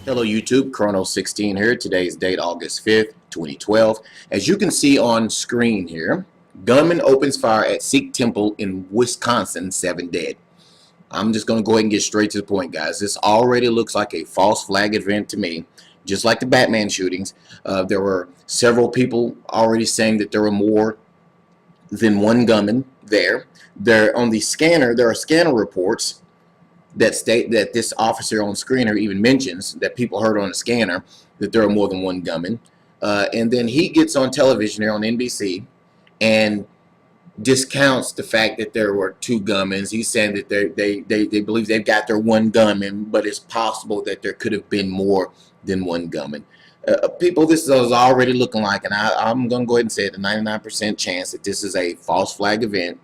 Hello YouTube, Chrono16 here. Today's date August 5th, 2012. As you can see on screen here, gunman opens fire at Sikh temple in Wisconsin, 7 dead. I'm just going to go ahead and get straight to the point, guys. This already looks like a false flag event to me, just like the Batman shootings. There were several people already saying that there were more than one gunman there. On the scanner, there are scanner reports that state that this officer on screener even mentions that people heard on the scanner that there are more than one gunman. And then he gets on television here on NBC and discounts the fact that there were two gunmen. He's saying that they believe they've got their one gunman, but it's possible that there could have been more than one gunman. People, this is already looking like, and I'm going to go ahead and say it, a 99% chance that this is a false flag event.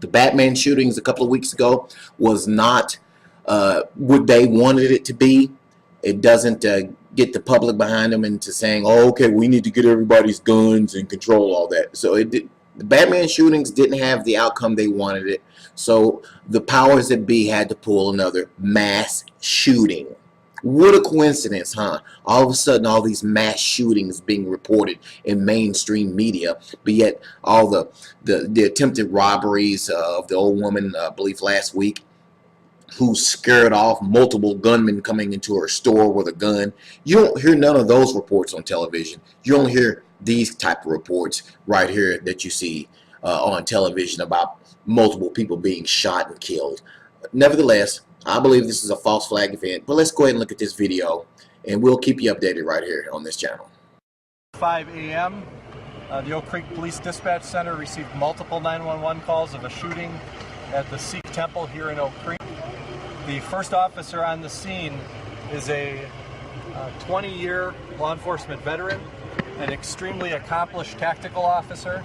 The Batman shootings a couple of weeks ago was not what they wanted it to be. It doesn't get the public behind them into saying, oh, okay, we need to get everybody's guns and control all that. So the Batman shootings didn't have the outcome they wanted it. So the powers that be had to pull another mass shooting. What a coincidence, huh? All of a sudden, all these mass shootings being reported in mainstream media, but yet all the attempted robberies of the old woman, I believe last week, who scared off multiple gunmen coming into her store with a gun. You don't hear none of those reports on television. You don't hear these type of reports right here that you see on television about multiple people being shot and killed. Nevertheless, I believe this is a false flag event, but let's go ahead and look at this video, and we'll keep you updated right here on this channel. 5 a.m. The Oak Creek Police Dispatch Center received multiple 911 calls of a shooting at the Sikh temple here in Oak Creek. The first officer on the scene is a 20-year law enforcement veteran, an extremely accomplished tactical officer.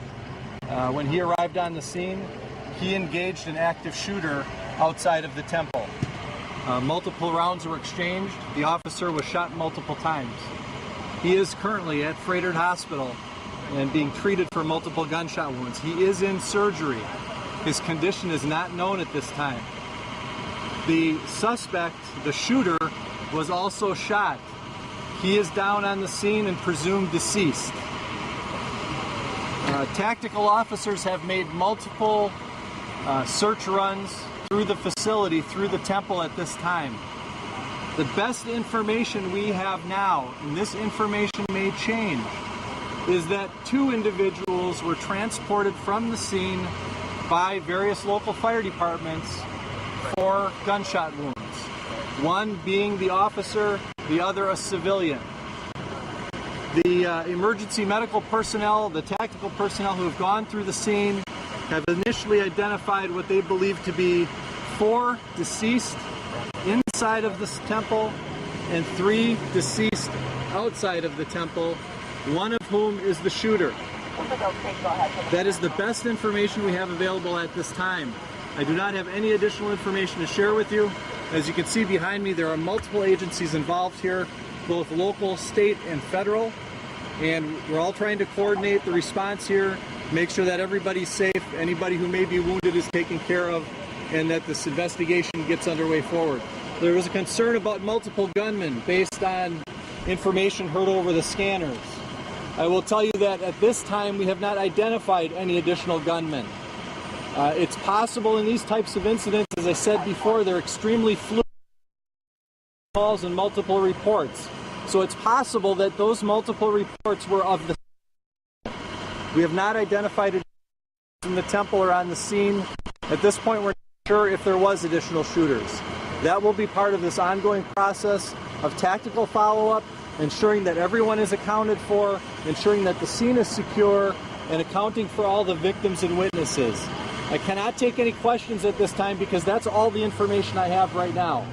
When he arrived on the scene, he engaged an active shooter outside of the temple. Multiple rounds were exchanged. The officer was shot multiple times. He is currently at Frederick Hospital and being treated for multiple gunshot wounds. He is in surgery. His condition is not known at this time. The suspect, the shooter, was also shot. He is down on the scene and presumed deceased. Tactical officers have made multiple search runs through the facility, through the temple at this time. The best information we have now, and this information may change, is that two individuals were transported from the scene by various local fire departments for gunshot wounds. One being the officer, the other a civilian. The emergency medical personnel, the tactical personnel who have gone through the scene have initially identified what they believe to be 4 deceased inside of this temple and 3 deceased outside of the temple, one of whom is the shooter. That is the best information we have available at this time. I do not have any additional information to share with you. As you can see behind me, there are multiple agencies involved here, both local, state, and federal, and we're all trying to coordinate the response here, make sure that everybody's safe, anybody who may be wounded is taken care of, and that this investigation gets underway forward. There was a concern about multiple gunmen based on information heard over the scanners. I will tell you that at this time we have not identified any additional gunmen. It's possible in these types of incidents, as I said before, they're extremely fluid calls and multiple reports. So it's possible that those multiple reports were of the. We have not identified it in the temple or on the scene. At this point, we're not sure if there was additional shooters. That will be part of this ongoing process of tactical follow-up, ensuring that everyone is accounted for, ensuring that the scene is secure, and accounting for all the victims and witnesses. I cannot take any questions at this time because that's all the information I have right now.